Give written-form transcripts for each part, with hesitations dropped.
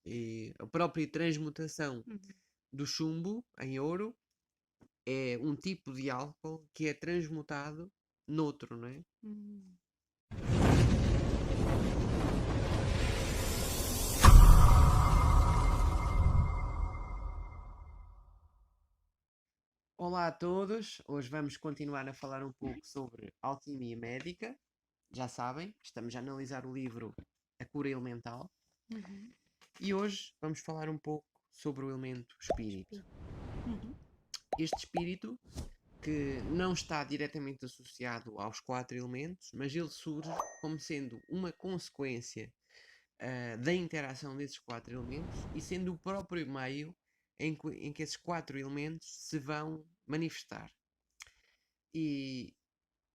E a própria transmutação Uhum. do chumbo em ouro é um tipo de álcool que é transmutado noutro, não é? Hum. Olá a todos, hoje vamos continuar a falar um pouco sobre alquimia médica. Já sabem, estamos a analisar o livro A Cura Elemental Uhum. e hoje vamos falar um pouco sobre o elemento espírito. Espírito. Uhum. Este espírito que não está diretamente associado aos quatro elementos, mas ele surge como sendo uma consequência da interação desses quatro elementos e sendo o próprio meio em que esses quatro elementos se vão manifestar. E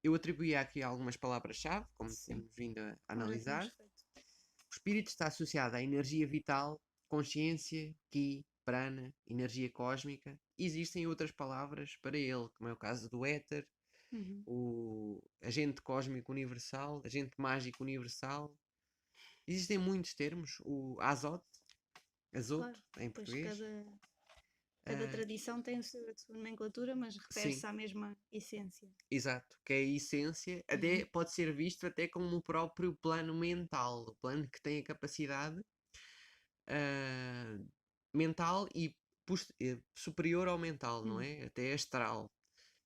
eu atribuí aqui algumas palavras-chave, como Sim. temos vindo a Também temos analisar. feito. O espírito está associado à energia vital, consciência, ki, prana, energia cósmica. Existem outras palavras para ele, como é o caso do éter, Uhum. o agente cósmico universal, agente mágico universal. Existem muitos termos, o azote, Claro. azoto em Pois português. cada Ah, tradição tem a sua nomenclatura, mas sim, refere-se à mesma essência. exato, que é a essência, até Uhum. pode ser visto até como o próprio plano mental, o plano que tem a capacidade ah, mental e superior ao mental, não Uhum. é? Até astral,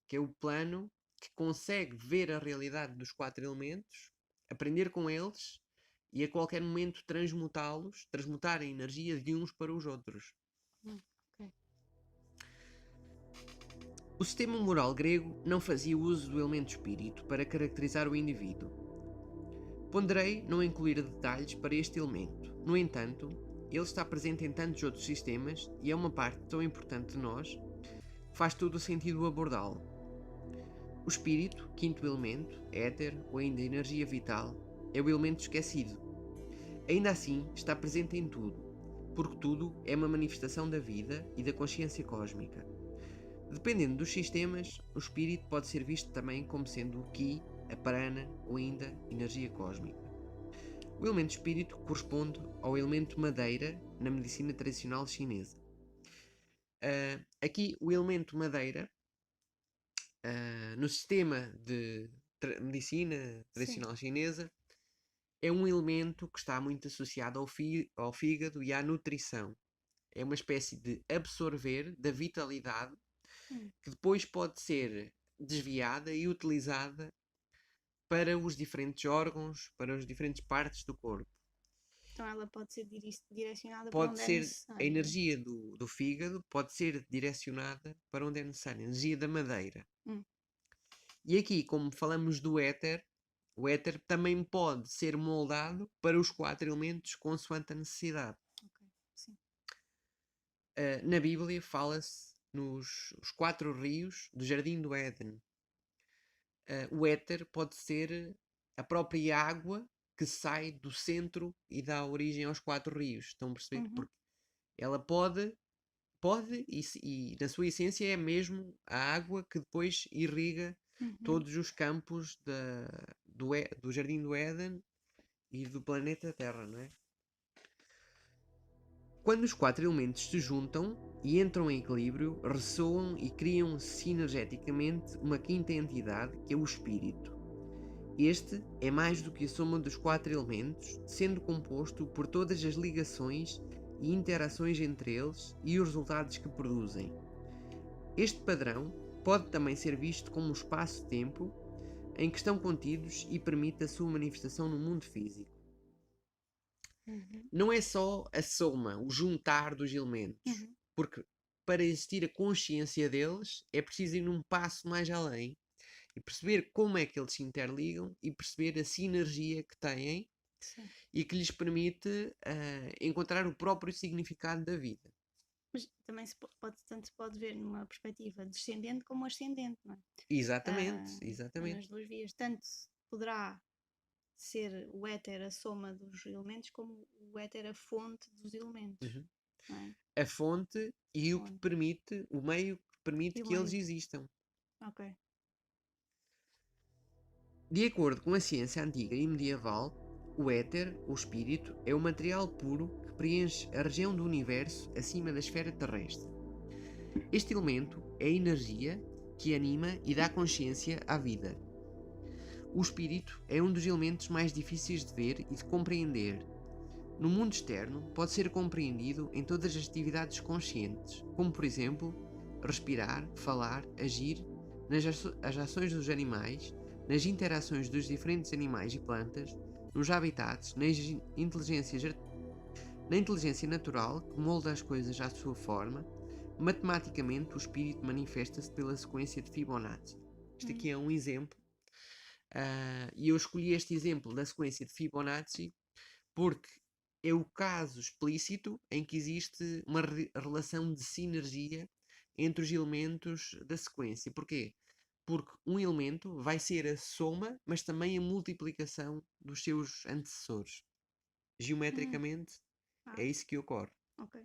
que é o plano que consegue ver a realidade dos quatro elementos, aprender com eles e a qualquer momento transmutá-los, transmutar a energia de uns para os outros. Ok. O sistema moral grego não fazia uso do elemento espírito para caracterizar o indivíduo. Ponderei não incluir detalhes para este elemento. No entanto, ele está presente em tantos outros sistemas e é uma parte tão importante de nós que faz todo o sentido abordá-lo. O espírito, quinto elemento, éter ou ainda energia vital, é o elemento esquecido. Ainda assim, está presente em tudo, porque tudo é uma manifestação da vida e da consciência cósmica. Dependendo dos sistemas, o espírito pode ser visto também como sendo o ki, a prana ou ainda energia cósmica. O elemento espírito corresponde ao elemento madeira na medicina tradicional chinesa. Aqui, o elemento madeira, no sistema de medicina Sim. tradicional chinesa, é um elemento que está muito associado ao fígado e à nutrição. É uma espécie de absorver da vitalidade Hum. que depois pode ser desviada e utilizada para os diferentes órgãos, para as diferentes partes do corpo. Então ela pode ser direcionada para Pode onde é ser a necessário, não é? energia do fígado, pode ser direcionada para onde é necessário, a energia da madeira. Hum. E aqui, como falamos do éter, o éter também pode ser moldado para os quatro elementos consoante a necessidade. Ok. Sim. Na Bíblia fala-se nos os quatro rios do Jardim do Éden. O éter pode ser a própria água que sai do centro e dá origem aos quatro rios. Estão a perceber? Uhum. Porque ela pode e na sua essência é mesmo a água que depois irriga Uhum. todos os campos do Jardim do Éden e do planeta Terra, não é? Quando os quatro elementos se juntam e entram em equilíbrio, ressoam e criam sinergeticamente uma quinta entidade que é o espírito. Este é mais do que a soma dos quatro elementos, sendo composto por todas as ligações e interações entre eles e os resultados que produzem. Este padrão pode também ser visto como um espaço-tempo em que estão contidos e permite a sua manifestação no mundo físico. Uhum. Não é só a soma, o juntar dos elementos, Uhum. porque para existir a consciência deles é preciso ir um passo mais além e perceber como é que eles se interligam e perceber a sinergia que têm Sim. e que lhes permite encontrar o próprio significado da vida. Mas também tanto se pode ver numa perspectiva descendente como ascendente, não é? Exatamente, Ah, exatamente. nas duas vias. Tanto poderá ser o éter a soma dos elementos, como o éter a fonte dos elementos, Uhum. não é? A fonte e o que Fonte permite, o meio que permite e o que eles meio. existam. Ok. De acordo com a ciência antiga e medieval, O éter, ou espírito, é o material puro que preenche a região do universo acima da esfera terrestre. Este elemento é a energia que anima e dá consciência à vida. O espírito é um dos elementos mais difíceis de ver e de compreender. No mundo externo, pode ser compreendido em todas as atividades conscientes, como por exemplo, respirar, falar, agir, as ações dos animais, nas interações dos diferentes animais e plantas, nos habitats, na inteligência natural que molda as coisas à sua forma. Matematicamente, o espírito manifesta-se pela sequência de Fibonacci. Isto aqui é um exemplo, e eu escolhi este exemplo da sequência de Fibonacci porque é o caso explícito em que existe uma relação de sinergia entre os elementos da sequência. Porquê? Porque um elemento vai ser a soma, mas também a multiplicação dos seus antecessores. Geometricamente, é isso que ocorre. Ok.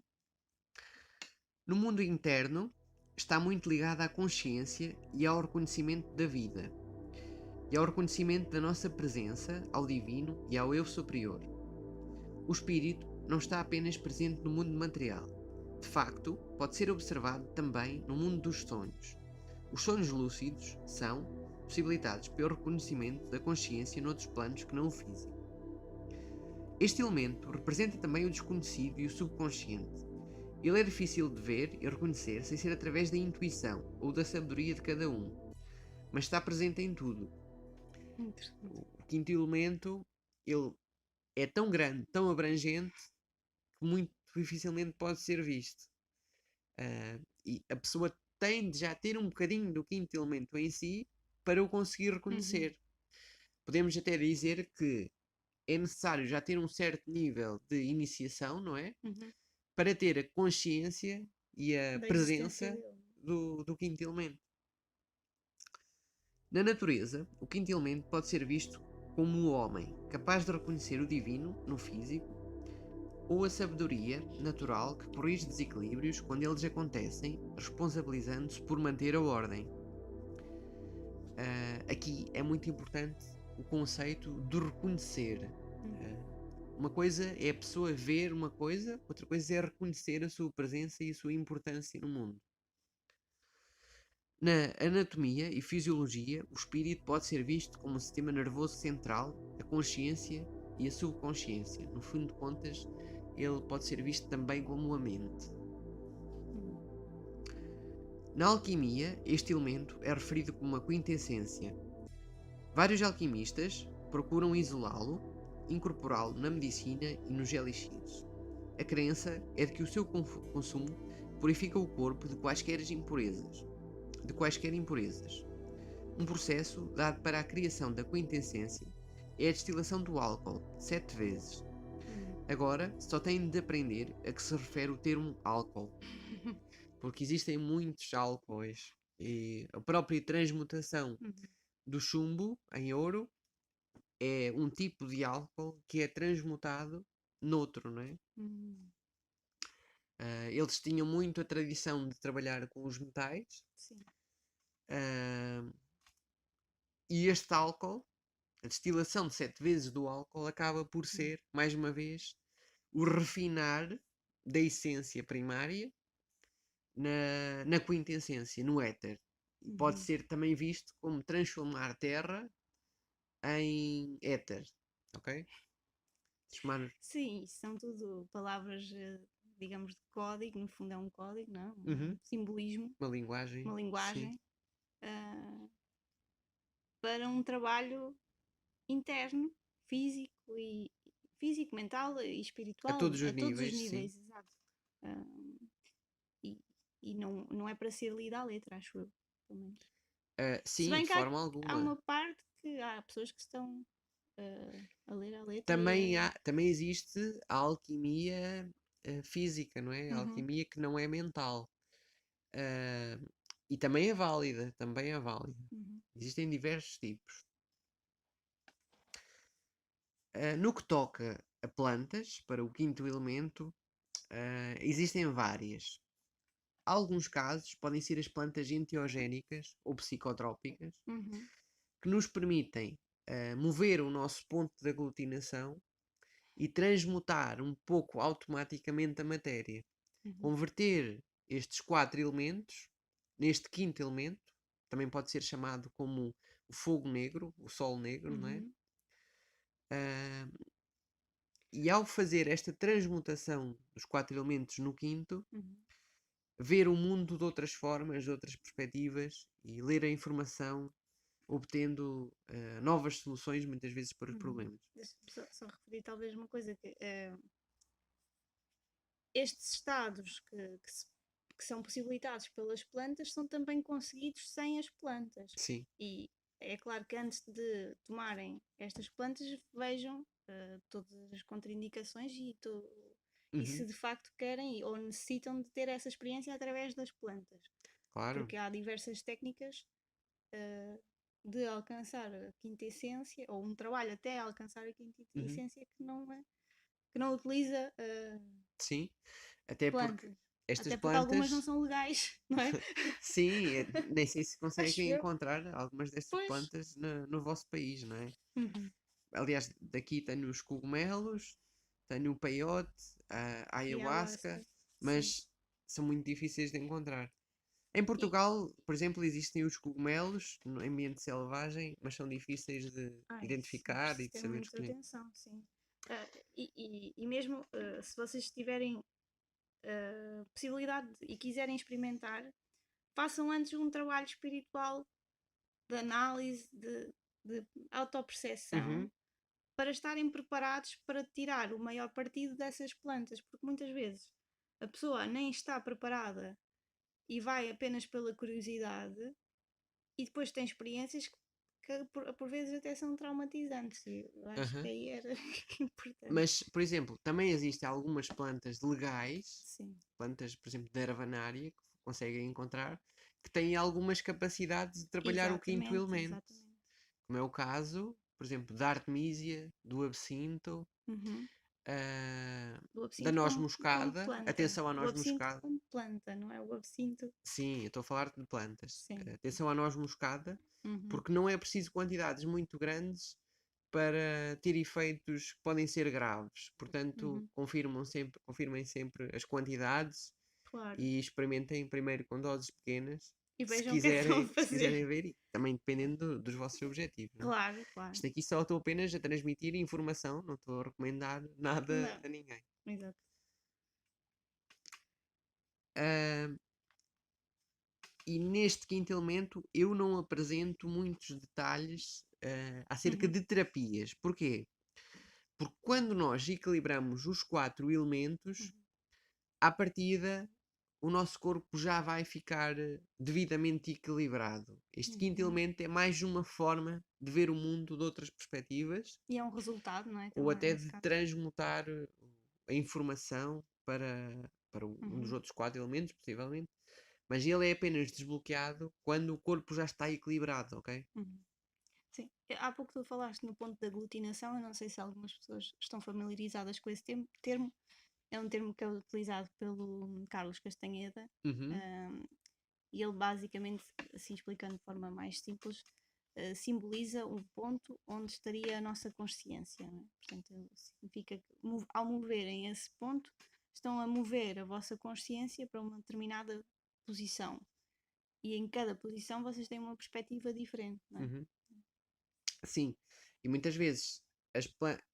No mundo interno, está muito ligado à consciência e ao reconhecimento da vida, e ao reconhecimento da nossa presença, ao divino e ao eu superior. O espírito não está apenas presente no mundo material. De facto, pode ser observado também no mundo dos sonhos. Os sonhos lúcidos são possibilitados pelo reconhecimento da consciência noutros planos que não o físico. Este elemento representa também o desconhecido e o subconsciente. Ele é difícil de ver e reconhecer sem ser através da intuição ou da sabedoria de cada um, mas está presente em tudo. O quinto elemento, ele é tão grande, tão abrangente, que muito dificilmente pode ser visto. E a pessoa tem de já ter um bocadinho do quinto elemento em si para o conseguir reconhecer. Podemos até dizer que é necessário já ter um certo nível de iniciação, não é? Para ter a consciência e a presença do quinto elemento. Na natureza, o quinto elemento pode ser visto como o homem, capaz de reconhecer o divino no físico, ou a sabedoria natural que corrige desequilíbrios quando eles acontecem, responsabilizando-se por manter a ordem. Aqui é muito importante o conceito de reconhecer. Uma coisa é a pessoa ver uma coisa, outra coisa é reconhecer a sua presença e a sua importância no mundo. Na anatomia e fisiologia, o espírito pode ser visto como um sistema nervoso central, a consciência e a subconsciência. No fim de contas, ele pode ser visto também como a mente. Na alquimia, este elemento é referido como uma quintessência. Vários alquimistas procuram isolá-lo, incorporá-lo na medicina e nos elixires. A crença é de que o seu consumo purifica o corpo de quaisquer impurezas. Um processo dado para a criação da quintessência é a destilação do álcool, 7 vezes. Agora, só têm de aprender a que se refere o termo álcool, porque existem muitos álcoois e a própria transmutação do chumbo em ouro é um tipo de álcool que é transmutado noutro, não é? Eles tinham muito a tradição de trabalhar com os metais. Sim. E este álcool, a destilação de 7 vezes do álcool, acaba por ser, mais uma vez, o refinar da essência primária na quintessência, no éter. Pode ser também visto como transformar terra em éter, ok? Sim, são tudo palavras, digamos, de código, no fundo é um código, não é? Um simbolismo, uma linguagem para um trabalho interno, físico, mental e espiritual, a todos os níveis, exato. E não é para ser lida à letra, acho eu, pelo menos. Sim, se bem de que forma alguma. Há uma parte que há pessoas que estão a ler a letra. Também existe a alquimia física, não é? A alquimia que não é mental. E também é válida. Existem diversos tipos. No que toca a plantas, para o quinto elemento, existem várias. Alguns casos podem ser as plantas enteogénicas ou psicotrópicas, que nos permitem mover o nosso ponto de aglutinação e transmutar um pouco automaticamente a matéria. Uhum. Converter estes 4 elementos neste quinto elemento, também pode ser chamado como o fogo negro, o sol negro, não é? Uhum. Ah, e ao fazer esta transmutação dos 4 elementos no quinto, Uhum. ver o mundo de outras formas, de outras perspectivas e ler a informação, obtendo novas soluções, muitas vezes, para os Uhum. problemas. Deixa-me só referir talvez uma coisa que estes estados que são possibilitados pelas plantas são também conseguidos sem as plantas. Sim. E é claro que antes de tomarem estas plantas vejam todas as contraindicações e se Uhum. de facto querem ou necessitam de ter essa experiência através das plantas. Claro. Porque há diversas técnicas uh, de alcançar a quinta essência, ou um trabalho até alcançar a quinta Uhum. essência que não utiliza Sim. Até porque plantas. estas Até porque algumas não plantas, são legais, não é? sim, nem sei se Acho conseguem eu. encontrar algumas destas Pois. plantas no vosso país, não é? Uhum. Aliás, daqui tenho os cogumelos, tenho o peiote, a ayahuasca, Ayahuasca. Sim. mas são muito difíceis de encontrar. Em E, Portugal, por exemplo, existem os cogumelos no ambiente selvagem, mas são difíceis de isso é identificar e preciso de ter saber muita escolher. atenção, sim. E mesmo se vocês tiverem possibilidade e quiserem experimentar, façam antes um trabalho espiritual de análise, de autoperceção, Uhum, para estarem preparados para tirar o maior partido dessas plantas, porque muitas vezes a pessoa nem está preparada e vai apenas pela curiosidade e depois tem experiências que por vezes até são traumatizantes. E eu acho que uhum. aí era importante. Mas, por exemplo, também existem algumas plantas legais, Sim, plantas, por exemplo, de ervanária, que conseguem encontrar, que têm algumas capacidades de trabalhar o quinto exatamente, elemento, exatamente. como é o caso, por exemplo, da artemísia, do absinto, Uhum. Do da absinto noz como moscada. planta. Atenção à O noz absinto moscada. como planta, não é? O absinto. Sim, eu estou a falar de plantas. Sim. Atenção à noz moscada, Uhum. porque não é preciso quantidades muito grandes para ter efeitos que podem ser graves. Portanto, Uhum. confirmem sempre as quantidades Claro. e experimentem primeiro com doses pequenas, E se vejam o que é que estão a quiserem, se fazer. quiserem ver, e também dependendo dos vossos objetivos. Não é? Claro, claro. Isto aqui só estou apenas a transmitir informação, não estou a recomendar nada Não, a ninguém. exato. Ah, e neste quinto elemento eu não apresento muitos detalhes acerca Uhum. de terapias. Porquê? Porque quando nós equilibramos os 4 elementos, Uhum. à partida o nosso corpo já vai ficar devidamente equilibrado. Este quinto Uhum. elemento é mais uma forma de ver o mundo de outras perspectivas E é um resultado, não é? ou Também, até nesse de caso. transmutar a informação para um dos Uhum. outros 4 elementos, possivelmente. Mas ele é apenas desbloqueado quando o corpo já está equilibrado, ok? Uhum. Sim. Há pouco tu falaste no ponto da aglutinação, eu não sei se algumas pessoas estão familiarizadas com esse termo. É um termo que é utilizado pelo Carlos Castanheda, Uhum, um, e ele basicamente, assim explicando de forma mais simples, simboliza um ponto onde estaria a nossa consciência. Não é? Portanto, significa que ao moverem esse ponto, estão a mover a vossa consciência para uma determinada posição. E em cada posição vocês têm uma perspectiva diferente, não é? uhum. Sim, e muitas vezes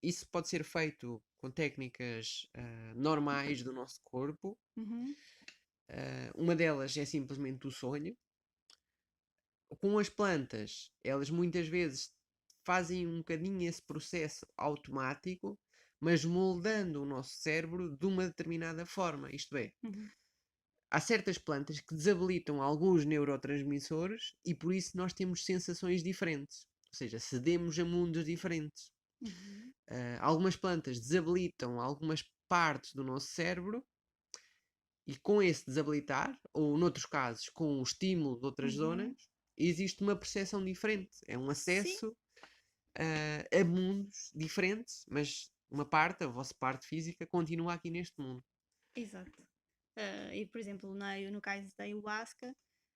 isso pode ser feito com técnicas normais do nosso corpo. Uhum. Uma delas é simplesmente o sonho. Com as plantas, elas muitas vezes fazem um bocadinho esse processo automático, mas moldando o nosso cérebro de uma determinada forma. Isto é, Uhum. há certas plantas que desabilitam alguns neurotransmissores e por isso nós temos sensações diferentes. Ou seja, cedemos a mundos diferentes. Uhum. Algumas plantas desabilitam algumas partes do nosso cérebro e com esse desabilitar, ou noutros casos com o estímulo de outras zonas, Uhum. existe uma percepção diferente. É um Sim, acesso a mundos diferentes, mas uma parte, a vossa parte física, continua aqui neste mundo. exato. E por exemplo, no caso da ayahuasca,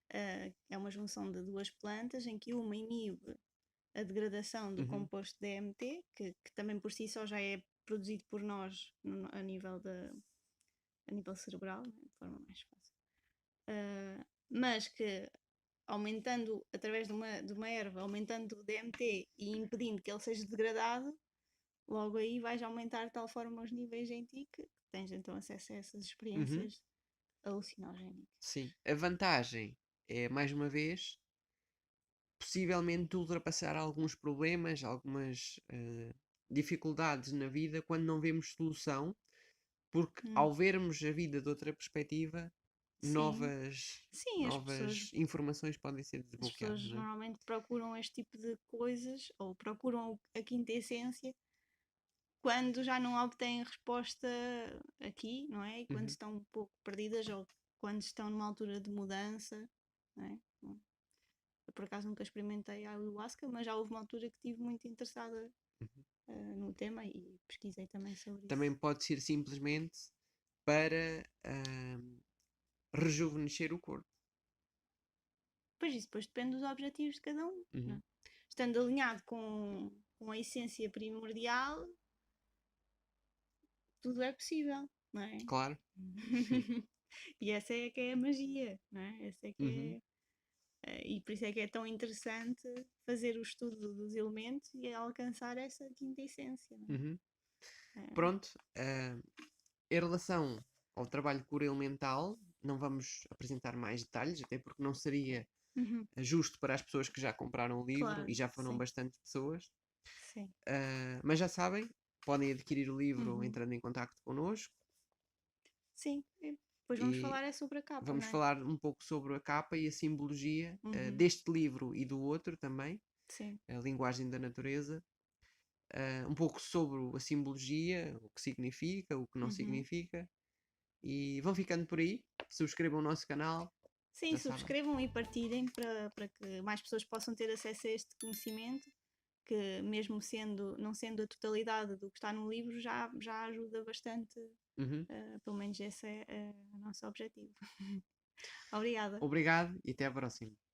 é uma junção de duas plantas em que uma inibe a degradação do Uhum. composto DMT, que também por si só já é produzido por nós a nível a nível cerebral, né, de forma mais fácil. Mas que aumentando através de uma erva, aumentando o DMT e impedindo que ele seja degradado, logo aí vais aumentar de tal forma os níveis em ti que tens então acesso a essas Uhum. experiências alucinogénicas. Sim. A vantagem é, mais uma vez, possivelmente ultrapassar alguns problemas, algumas dificuldades na vida quando não vemos solução, porque Hum, ao vermos a vida de outra perspectiva, sim, novas, sim, novas informações podem ser as desbloqueadas, pessoas não é? normalmente procuram este tipo de coisas ou procuram a quinta essência quando já não obtêm resposta aqui, não é? E quando Uhum. estão um pouco perdidas ou quando estão numa altura de mudança, não é? Eu por acaso nunca experimentei a ayahuasca, mas já houve uma altura que estive muito interessada Uhum. no tema e pesquisei também sobre Também isso. pode ser simplesmente para rejuvenescer o corpo. Pois isso depois depende dos objetivos de cada um, não Uhum. é? Estando alinhado com a essência primordial, tudo é possível, não é? Claro. E essa é que é a magia, não é? Essa é que Uhum. e por isso é que é tão interessante fazer o estudo dos elementos e alcançar essa quinta essência, não Uhum. é? Pronto. Em relação ao trabalho cura elemental, não vamos apresentar mais detalhes, até porque não seria Uhum, justo para as pessoas que já compraram o livro claro, e já foram sim, bastante pessoas. sim. Mas já sabem, podem adquirir o livro Uhum. entrando em contato connosco Sim, e depois vamos e falar é sobre a capa, vamos não é? falar um pouco sobre a capa e a simbologia Uhum, deste livro e do outro também, sim. a linguagem da natureza. Um pouco sobre a simbologia, o que significa, o que não Uhum. significa. E vão ficando por aí. Subscrevam o nosso canal, Sim, já sabem. subscrevam e partilhem para que mais pessoas possam ter acesso a este conhecimento, que mesmo não sendo a totalidade do que está no livro, já ajuda bastante. Uhum. Pelo menos esse é o nosso objetivo. Obrigada. Obrigado e até à próxima.